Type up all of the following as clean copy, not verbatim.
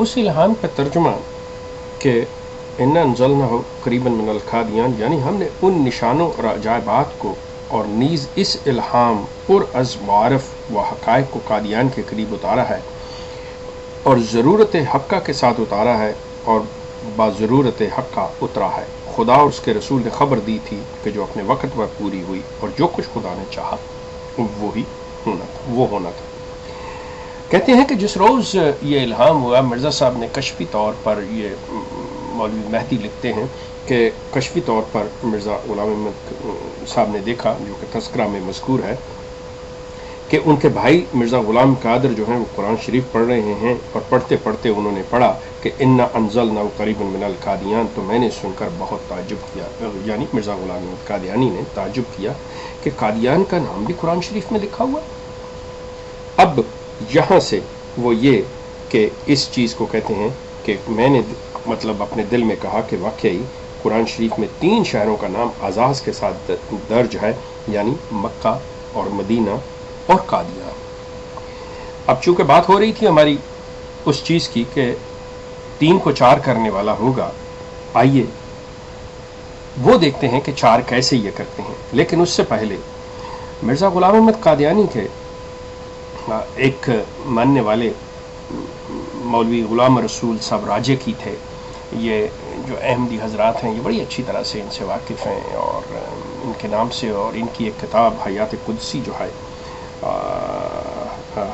उस इल्हाम का तर्जुमा कि इन्ना अंज़लनाहु क़रीबन मिनल कादियान, यानी हमने उन निशानों और अजायबात को और नीज़ इस इल्हाम पुरअज़ मारफ़ व हक़ाइक़ को कादियान के करीब उतारा है और ज़रूरत हक़्क़ा के साथ उतारा है और बाज़रूरत हक़्क़ा उतरा है। खुदा और उसके रसूल ने खबर दी थी कि जो अपने वक़्त पर पूरी हुई और जो कुछ खुदा ने चाहा वो होना था। कहते हैं कि जिस रोज़ ये इल्हाम हुआ, मिर्ज़ा साहब ने कशफी तौर पर, ये मौलवी मेहदी लिखते हैं कि कशफी तौर पर मिर्ज़ा ग़ुलाम अहमद साहब ने देखा, जो कि तज़किरा में मज़कूर है, कि उनके भाई मिर्ज़ा ग़ुलाम कादिर जो हैं वो कुरान शरीफ पढ़ रहे हैं और पढ़ते पढ़ते उन्होंने पढ़ा कि इन्ना अंज़लनाहु क़रीबन मिनल कादियान। तो मैंने सुनकर बहुत ताज्जुब किया, यानी मिर्ज़ा ग़ुलाम अहमद कादियानी ने ताज्जुब किया कि कादियान का नाम भी कुरान शरीफ में लिखा हुआ। अब यहाँ से वो ये कि इस चीज़ को कहते हैं कि मैंने मतलब अपने दिल में कहा कि वाकई कुरान शरीफ में 3 शहरों का नाम आज़ाज़ के साथ दर्ज है, यानी मक्का और मदीना और कादियान। अब चूंकि बात हो रही थी हमारी उस चीज़ की कि 3 को 4 करने वाला होगा, आइए वो देखते हैं कि 4 कैसे ये करते हैं। लेकिन उससे पहले मिर्ज़ा ग़ुलाम अहमद कादियानी के एक मानने वाले मौलवी ग़ुलाम रसूल साहब राजे की थे। ये जो अहमदी हजरात हैं ये बड़ी अच्छी तरह से इनसे वाकिफ़ हैं और इनके नाम से, और इनकी एक किताब हयात कुदसी जो है,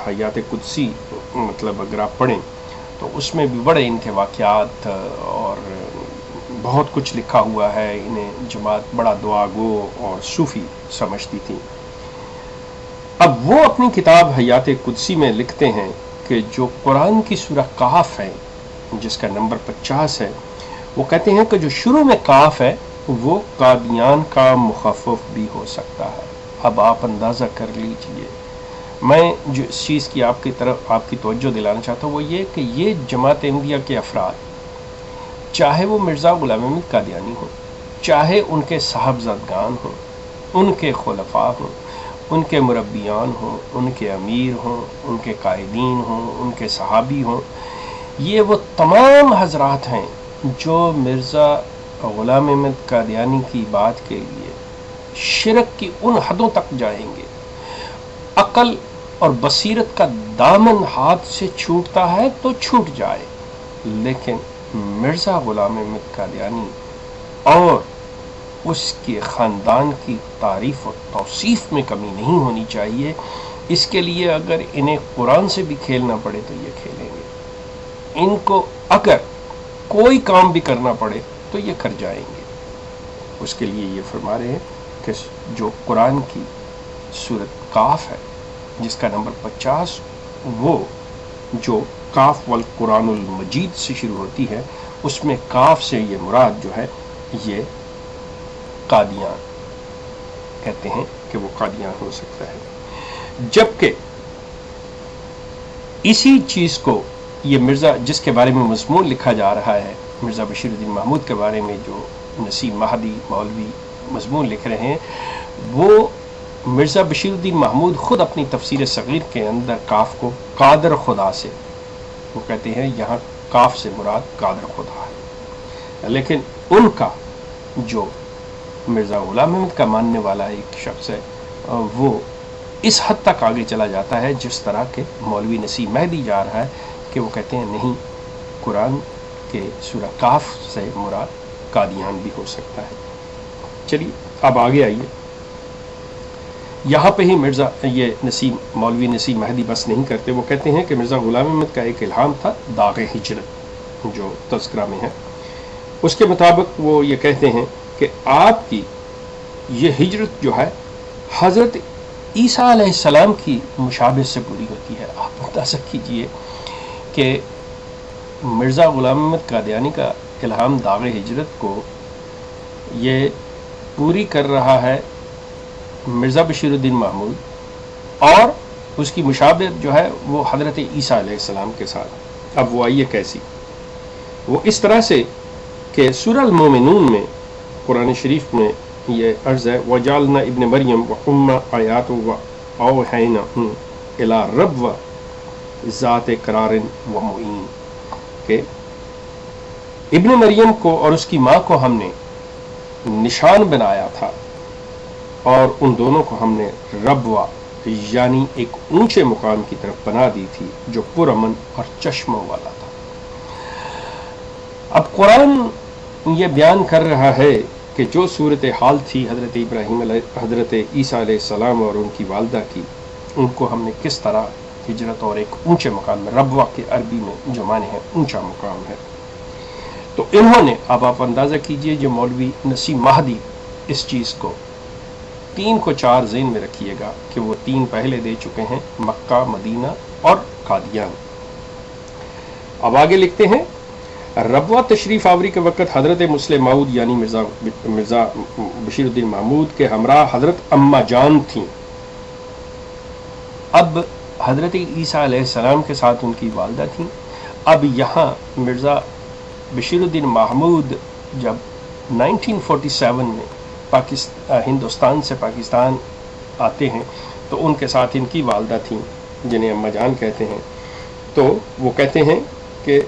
हयात कुदसी मतलब अगर आप पढ़ें तो उसमें भी बड़े इनके वाक़यात और बहुत कुछ लिखा हुआ है। इन्हें जमात बड़ा दुआगो और सूफ़ी समझती थी। अब वो अपनी किताब हयात कुदसी में लिखते हैं कि जो कुरान की सूरह काफ है जिसका नंबर 50 है, वो कहते हैं कि जो शुरू में काफ है वो कादियान का मुख़फ़फ़ भी हो सकता है। अब आप अंदाज़ा कर लीजिए, मैं जो इस चीज़ की आपकी तरफ आपकी तवज्जो दिलाना चाहता हूँ वो ये कि ये जमात अहमदिया के अफराद, चाहे वो मिर्ज़ा ग़ुलाम अहमद कादियानी हो, चाहे उनके साहबज़ादगान हों, उनके खुलफ़ा हों, उनके मुरब्बियान हों, उनके अमीर हों, उनके कायदीन हों, उनके सहाबी हों, ये वो तमाम हजरात हैं जो मिर्ज़ा ग़ुलाम अहमद कादियानी की बात के लिए शिरक की उन हदों तक जाएंगे। अक़ल और बसीरत का दामन हाथ से छूटता है तो छूट जाए, लेकिन मिर्ज़ा ग़ुलाम अहमद कादियानी और उसके ख़ानदान की तारीफ़ और तौसीफ़ में कमी नहीं होनी चाहिए। इसके लिए अगर इन्हें कुरान से भी खेलना पड़े तो ये खेलेंगे। इनको अगर कोई काम भी करना पड़े तो ये कर जाएंगे। उसके लिए ये फरमा रहे हैं कि जो कुरान की सूरत काफ है जिसका नंबर 50, वो जो काफ वल कुरानुल मजीद से शुरू होती है, उसमें काफ से ये मुराद जो है ये कादियान कहते हैं कि वो कादियान हो सकता है। जबकि इसी चीज़ को ये मिर्ज़ा जिसके बारे में मज़मून लिखा जा रहा है, मिर्ज़ा बशीरुद्दीन महमूद के बारे में जो नसीम महदी मौलवी मज़मून लिख रहे हैं, वो मिर्ज़ा बशीरुद्दीन महमूद ख़ुद अपनी तफसीर सग़ीर के अंदर काफ को कादर खुदा से, वो कहते हैं यहाँ काफ से मुराद कादर खुदा है। लेकिन उनका जो मिर्ज़ा ग़ुलाम अहमद का मानने वाला एक शख्स है वो इस हद तक आगे चला जाता है जिस तरह के मौलवी नसीम महदी जा रहा है कि वो कहते हैं नहीं, कुरान के सूरह काफ से मुराद कादियान भी हो सकता है। चलिए अब आगे आइए। यहाँ पे ही मिर्ज़ा ये मौलवी नसीम महदी बस नहीं करते, वो कहते हैं कि मिर्ज़ा ग़ुलाम अहमद का एक इल्हाम था दाग़े हिजरत जो तज़किरा में है। उसके मुताबिक वो ये कहते हैं कि आपकी ये हिजरत जो है हज़रत ईसा अलैहिस्सलाम की मुशाबहत से पूरी होती है। आप अंदाज़ा कीजिए कि मिर्ज़ा ग़ुलाम अहमद कादियानी का इल्हाम दाग़े हिजरत को ये पूरी कर रहा है मिर्ज़ा बशीरुद्दीन महमूद, और उसकी मुशाबहत जो है वो हज़रत ईसा अलैहिस्सलाम के साथ। अब वो आइए कैसी, वो इस तरह से कि सूरह अल-मोमिनून में कुरान शरीफ में ये अर्ज़ है, वजालना इब्न मरियम व उम्मा आयात व औहैना इला रब व ज़ात करारिन व मुईन, کہ ابن مریم کو اور اس کی ماں کو ہم نے نشان بنایا تھا اور ان دونوں کو ہم نے ربوہ یعنی ایک اونچے مقام کی طرف بنا دی تھی جو پرامن اور چشموں والا تھا۔ اب قرآن یہ بیان کر رہا ہے کہ جو صورتحال تھی حضرت عیسیٰ علیہ السلام اور ان کی والدہ کی، ان کو ہم نے کس طرح ہجرت اور ایک اونچے مقام میں، ربوہ کے عربی میں جو معنی ہے اونچا مقام ہے، تو انہوں نے، اب آپ اندازہ کیجئے جو مولوی نسیم مہدی اس چیز کو 3 کو 4 ذہن میں رکھیے گا کہ وہ 3 پہلے دے چکے ہیں، مکہ، مدینہ اور قادیان۔ اب آگے لکھتے ہیں، ربوہ تشریف آوری کے وقت حضرت مسلم ماؤد یعنی مرزا بشیر الدین محمود کے ہمراہ حضرت اما جان تھیں۔ اب حضرت عیسیٰ علیہ السلام کے ساتھ ان کی والدہ تھیں۔ اب یہاں مرزا بشیر الدین محمود جب 1947 میں ہندوستان سے پاکستان آتے ہیں تو ان کے ساتھ ان کی والدہ تھیں جنہیں اما جان کہتے ہیں۔ تو وہ کہتے ہیں کہ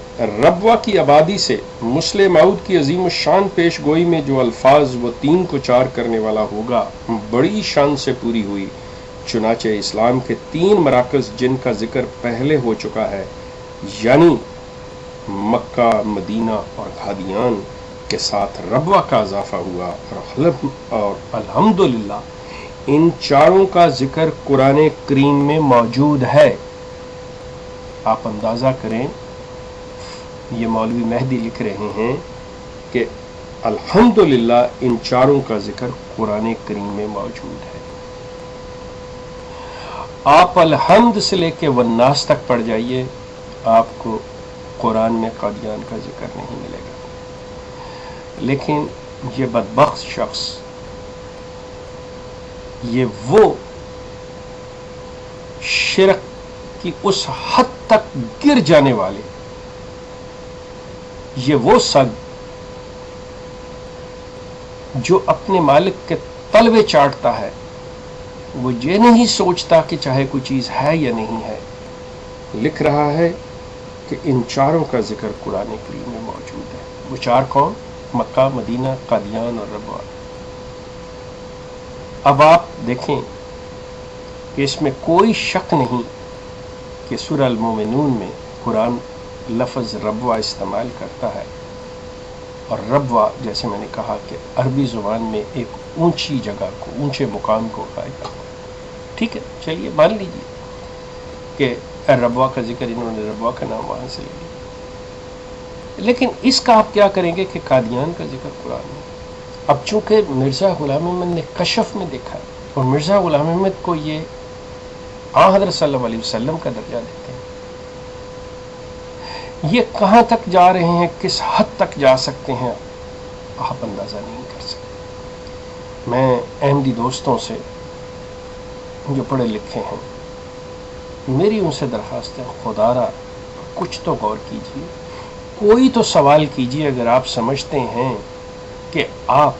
ربوہ کی آبادی سے مسلم ماؤد کی عظیم الشان پیش گوئی میں جو الفاظ وہ 3 کو 4 کرنے والا ہوگا بڑی شان سے پوری ہوئی، چنانچہ اسلام کے 3 مراکز جن کا ذکر پہلے ہو چکا ہے یعنی مکہ، مدینہ اور قادیان کے ساتھ ربوہ کا اضافہ ہوا اور الحمدللہ ان 4 کا ذکر قرآن کریم میں موجود ہے۔ آپ اندازہ کریں، یہ مولوی مہدی لکھ رہے ہیں کہ الحمدللہ ان 4 کا ذکر قرآن کریم میں موجود ہے۔ آپ الحمد سے لے کے والناس تک پڑھ جائیے، آپ کو قرآن میں قادیان کا ذکر نہیں ملے گا۔ لیکن یہ بدبخت شخص، یہ وہ شرک کی اس حد تک گر جانے والے، یہ وہ سگ جو اپنے مالک کے تلوے چاٹتا ہے، وہ یہ نہیں سوچتا کہ چاہے کوئی چیز ہے یا نہیں ہے، لکھ رہا ہے کہ ان 4 کا ذکر قرآن کریم میں موجود ہے۔ وہ 4 کون؟ مکہ، مدینہ، قادیان اور ربوہ۔ اب آپ دیکھیں کہ اس میں کوئی شک نہیں کہ سورہ المومنون میں قرآن لفظ ربوہ استعمال کرتا ہے، اور ربوہ جیسے میں نے کہا کہ عربی زبان میں ایک اونچی جگہ کو، اونچے مقام کو قائم کرتا ہے۔ ٹھیک ہے، چلیے مان لیجیے کہ ربوہ کا ذکر انہوں نے ربوہ کا نام وہاں سے لیا، لیکن اس کا آپ کیا کریں گے کہ قادیان کا ذکر قرآن میں؟ اب چونکہ مرزا غلام احمد نے کشف میں دیکھا اور مرزا غلام احمد کو یہ حضرت صلی اللہ علیہ وسلم کا درجہ دیتے ہیں، یہ کہاں تک جا رہے ہیں، کس حد تک جا سکتے ہیں، آپ اندازہ نہیں کر سکتے۔ میں احمدی دوستوں سے جو پڑھے لکھے ہیں، میری ان سے درخواست ہے، خدا را کچھ تو غور کیجیے، کوئی تو سوال کیجیے۔ اگر آپ سمجھتے ہیں کہ آپ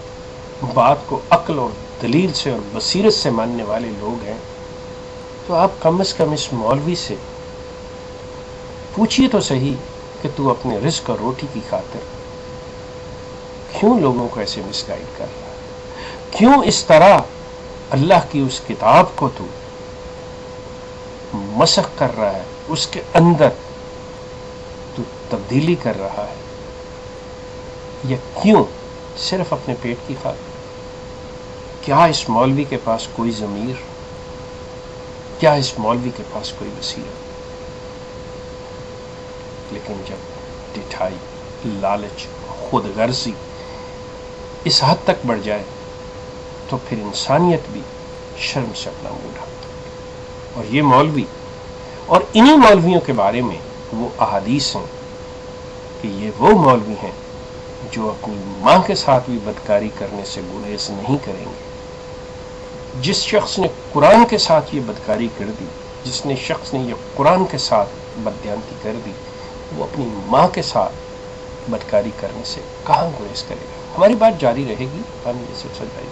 بات کو عقل اور دلیل سے اور بصیرت سے ماننے والے لوگ ہیں، تو آپ کم از کم اس مولوی سے پوچھیے تو صحیح کہ تو اپنے رزق اور روٹی کی خاطر کیوں لوگوں کو ایسے مس گائیڈ کر رہا ہے، کیوں اس طرح اللہ کی اس کتاب کو تو مسخ کر رہا ہے، اس کے اندر تو تبدیلی کر رہا ہے، یا کیوں صرف اپنے پیٹ کی خاطر؟ کیا اس مولوی کے پاس کوئی ضمیر؟ کیا اس مولوی کے پاس کوئی بصیرت؟ لیکن جب ڈٹھائی، لالچ، خود غرضی اس حد تک بڑھ جائے تو پھر انسانیت بھی شرم سے اپنا منہ ڈھانپتی ہے۔ اور یہ مولوی اور انہی مولویوں کے بارے میں وہ احادیث ہیں کہ یہ وہ مولوی ہیں جو اپنی ماں کے ساتھ بھی بدکاری کرنے سے گریز نہیں کریں گے۔ جس شخص نے قرآن کے ساتھ یہ بدکاری کر دی، جس نے شخص نے یہ قرآن کے ساتھ بددیانتی کر دی، وہ اپنی ماں کے ساتھ بدکاری کرنے سے کہاں گریز کرے گا؟ ہماری بات جاری رہے گی، ہم یہ سلسلہ جاری